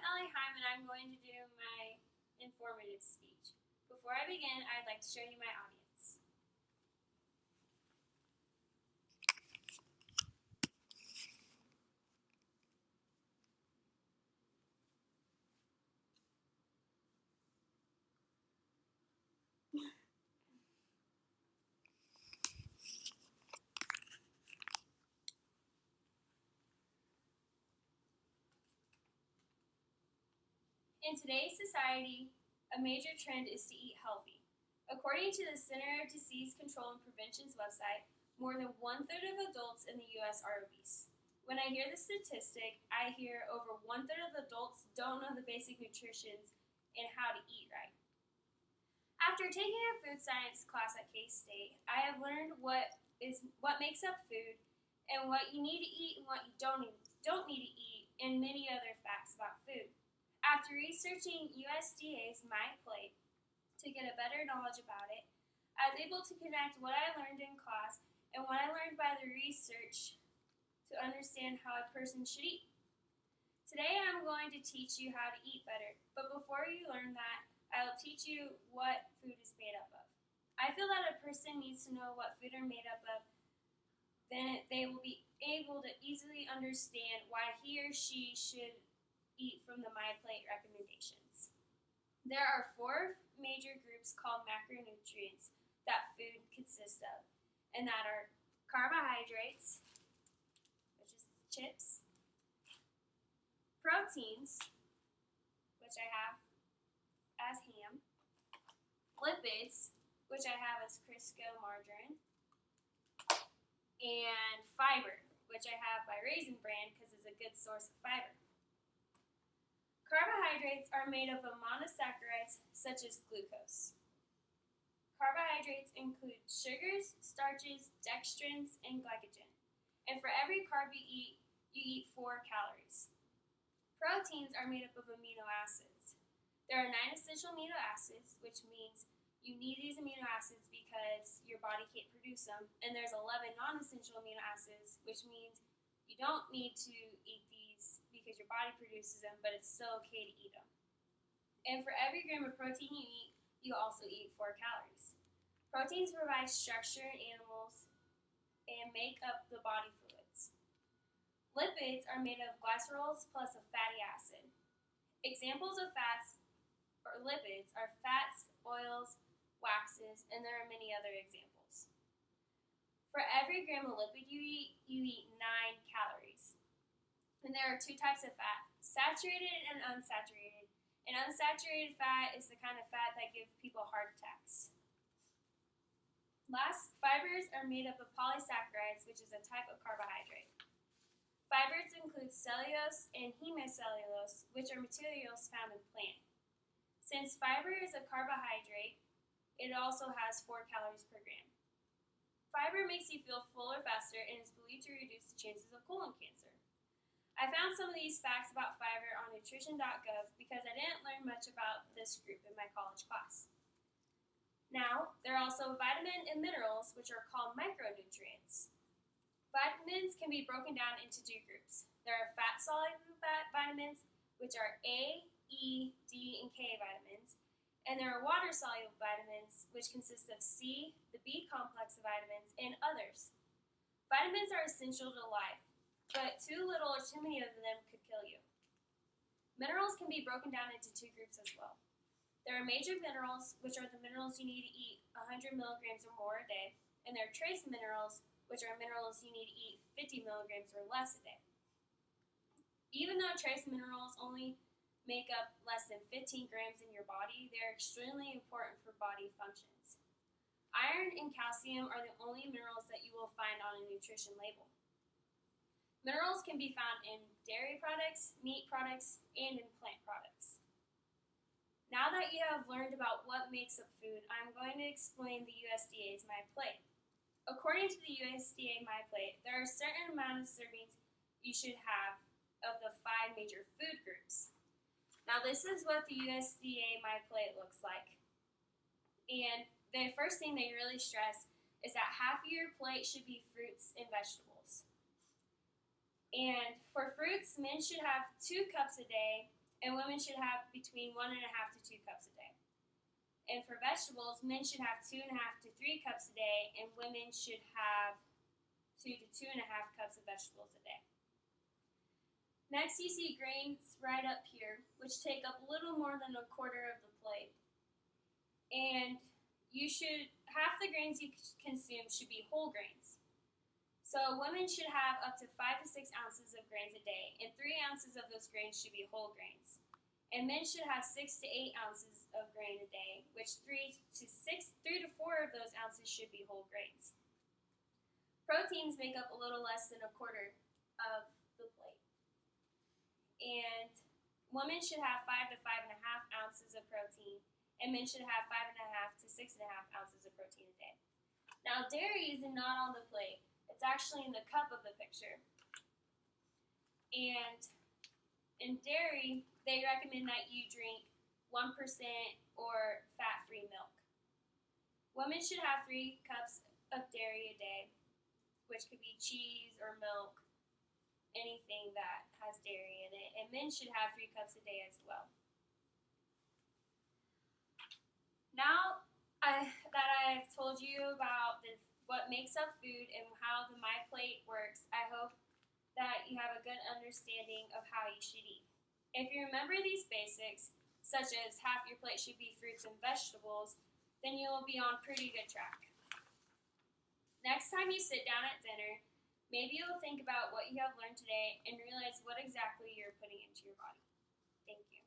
Ellie Heim, and I'm going to do my informative speech. Before I begin, I'd like to show you my audience. In today's society, a major trend is to eat healthy. According to the Center of Disease Control and Prevention's website, more than 1/3 of adults in the U.S. are obese. When I hear the statistic, I hear over 1/3 of adults don't know the basic nutritions and how to eat right. After taking a food science class at K-State, I have learned what makes up food and what you need to eat and what you don't need to eat, and many other facts about food. After researching USDA's My Plate to get a better knowledge about it, I was able to connect what I learned in class and what I learned by the research to understand how a person should eat. Today I'm going to teach you how to eat better, but before you learn that, I will teach you what food is made up of. I feel that a person needs to know what food are made up of, then they will be able to easily understand why he or she should eat from the My Plate recommendations. There are 4 major groups called macronutrients that food consists of, and that are carbohydrates, which is chips, proteins, which I have as ham, lipids, which I have as Crisco margarine, and fiber, which I have by Raisin Bran because it's a good source of fiber. Carbohydrates are made up of monosaccharides such as glucose. Carbohydrates include sugars, starches, dextrins, and glycogen. And for every carb you eat 4 calories. Proteins are made up of amino acids. There are 9 essential amino acids, which means you need these amino acids because your body can't produce them. And there's 11 non-essential amino acids, which means you don't need to eat these because your body produces them, but it's still okay to eat them. And for every gram of protein you eat, you also eat 4 calories. Proteins provide structure in animals and make up the body fluids. Lipids are made of glycerols plus a fatty acid. Examples of fats or lipids are fats, oils, waxes, and there are many other examples. For every gram of lipid you eat 9 calories. And there are 2 types of fat, saturated and unsaturated. And unsaturated fat is the kind of fat that gives people heart attacks. Last, fibers are made up of polysaccharides, which is a type of carbohydrate. Fibers include cellulose and hemicellulose, which are materials found in plant. Since fiber is a carbohydrate, it also has 4 calories per gram. Fiber makes you feel fuller faster and is believed to reduce the chances of colon cancer. I found some of these facts about fiber on nutrition.gov because I didn't learn much about this group in my college class. Now, there are also vitamins and minerals, which are called micronutrients. Vitamins can be broken down into 2 groups. There are fat-soluble vitamins, which are A, E, D, and K vitamins, and there are water-soluble vitamins, which consist of C, the B complex of vitamins, and others. Vitamins are essential to life, but too little or too many of them could kill you. Minerals can be broken down into 2 groups as well. There are major minerals, which are the minerals you need to eat 100 milligrams or more a day, and there are trace minerals, which are minerals you need to eat 50 milligrams or less a day. Even though trace minerals only make up less than 15 grams in your body, they're extremely important for body functions. Iron and calcium are the only minerals that you will find on a nutrition label. Minerals can be found in dairy products, meat products, and in plant products. Now that you have learned about what makes up food, I'm going to explain the USDA's My Plate. According to the USDA My Plate, there are a certain amount of servings you should have of the 5 major food groups. Now this is what the USDA My Plate looks like. And the first thing they really stress is that half of your plate should be fruits and vegetables. And for fruits, men should have 2 cups a day, and women should have between 1.5 to 2 cups a day. And for vegetables, men should have 2.5 to 3 cups a day, and women should have 2 to 2.5 cups of vegetables a day. Next, you see grains right up here, which take up a little more than a quarter of the plate. And half the grains you consume should be whole grains. So women should have up to 5 to 6 ounces of grains a day, and 3 ounces of those grains should be whole grains. And men should have 6 to 8 ounces of grain a day, which 3 to 4 of those ounces should be whole grains. Proteins make up a little less than a quarter of the plate. And women should have 5 to 5.5 ounces of protein, and men should have 5.5 to 6.5 ounces of protein a day. Now, dairy is not on the plate. It's actually in the cup of the picture. And in dairy, they recommend that you drink 1% or fat-free milk. Women should have 3 cups of dairy a day, which could be cheese or milk, anything that has dairy in it. And men should have 3 cups a day as well. Now that I've told you about what makes up food and how the MyPlate works, I hope that you have a good understanding of how you should eat. If you remember these basics, such as half your plate should be fruits and vegetables, then you'll be on pretty good track. Next time you sit down at dinner, maybe you'll think about what you have learned today and realize what exactly you're putting into your body. Thank you.